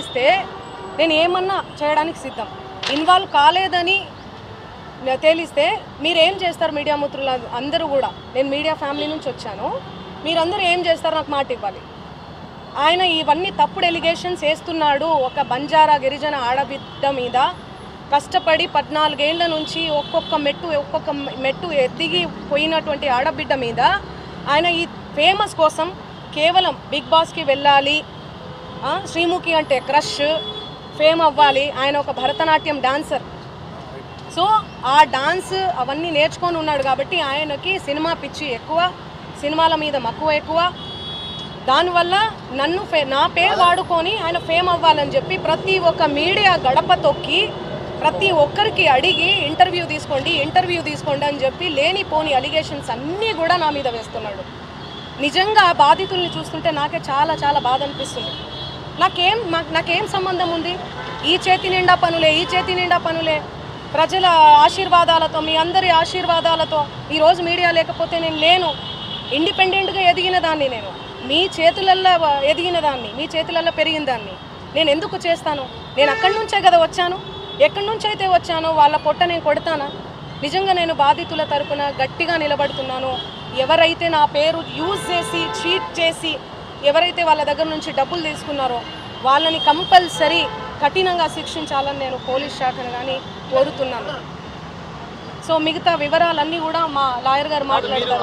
తేలిస్తే నేను ఏమన్నా చేయడానికి సిద్ధం. ఇన్వాల్వ్ కాలేదని తేలిస్తే మీరేం చేస్తారు? మీడియా మిత్రులు అందరూ కూడా, నేను మీడియా ఫ్యామిలీ నుంచి వచ్చాను, మీరందరూ ఏం చేస్తారు నాకు మాట ఇవ్వాలి. ఆయన ఇవన్నీ తప్పుడు ఎలిగేషన్స్ వేస్తున్నాడు. ఒక బంజారా గిరిజన ఆడబిడ్డ మీద కష్టపడి 14 ఏళ్ల నుంచి ఒక్కొక్క మెట్టు ఎదిగి పోయినటువంటి ఆడబిడ్డ మీద ఆయన ఈ ఫేమస్ కోసం కేవలం బిగ్ బాస్కి వెళ్ళాలి, శ్రీముఖి అంటే క్రష్, ఫేమ్ అవ్వాలి. ఆయన ఒక భరతనాట్యం డాన్సర్. సో ఆ డాన్స్ అవన్నీ నేర్చుకొని ఉన్నాడు కాబట్టి ఆయనకి సినిమా పిచ్చి ఎక్కువ, సినిమాల మీద మక్కువ ఎక్కువ. దానివల్ల నా పేరు వాడుకొని ఆయన ఫేమ్ అవ్వాలని చెప్పి ప్రతి ఒక్క మీడియా గడప తొక్కి ప్రతి ఒక్కరికి అడిగి ఇంటర్వ్యూ తీసుకోండి అని చెప్పి లేనిపోని అలిగేషన్స్ అన్నీ కూడా నా మీద వేస్తున్నాడు. నిజంగా బాధితుల్ని చూస్తుంటే నాకే చాలా చాలా బాధ అనిపిస్తుంది. నాకేం సంబంధం ఉంది? ఈ చేతి నిండా పనులే ప్రజల ఆశీర్వాదాలతో, మీ అందరి ఆశీర్వాదాలతో ఈరోజు మీడియా లేకపోతే నేను లేను. ఇండిపెండెంట్గా ఎదిగిన దాన్ని, నేను మీ చేతులల్లో ఎదిగిన దాన్ని, మీ చేతులల్లో పెరిగిన దాన్ని నేను ఎందుకు చేస్తాను? నేను అక్కడి నుంచే కదా వచ్చాను. ఎక్కడి నుంచి అయితే వచ్చానో వాళ్ళ పొట్ట నేను కొడతానా? నిజంగా నేను బాధితుల తరపున గట్టిగా నిలబడుతున్నాను. ఎవరైతే నా పేరు యూజ్ చేసి చీట్ చేసి ఎవరైతే వాళ్ళ దగ్గర నుంచి డబ్బులు తీసుకున్నారో వాళ్ళని కంపల్సరీ కఠినంగా శిక్షించాలని నేను పోలీస్ శాఖను కానీ కోరుతున్నాను. సో మిగతా వివరాలన్నీ కూడా మా లాయర్ గారు మాట్లాడతారు.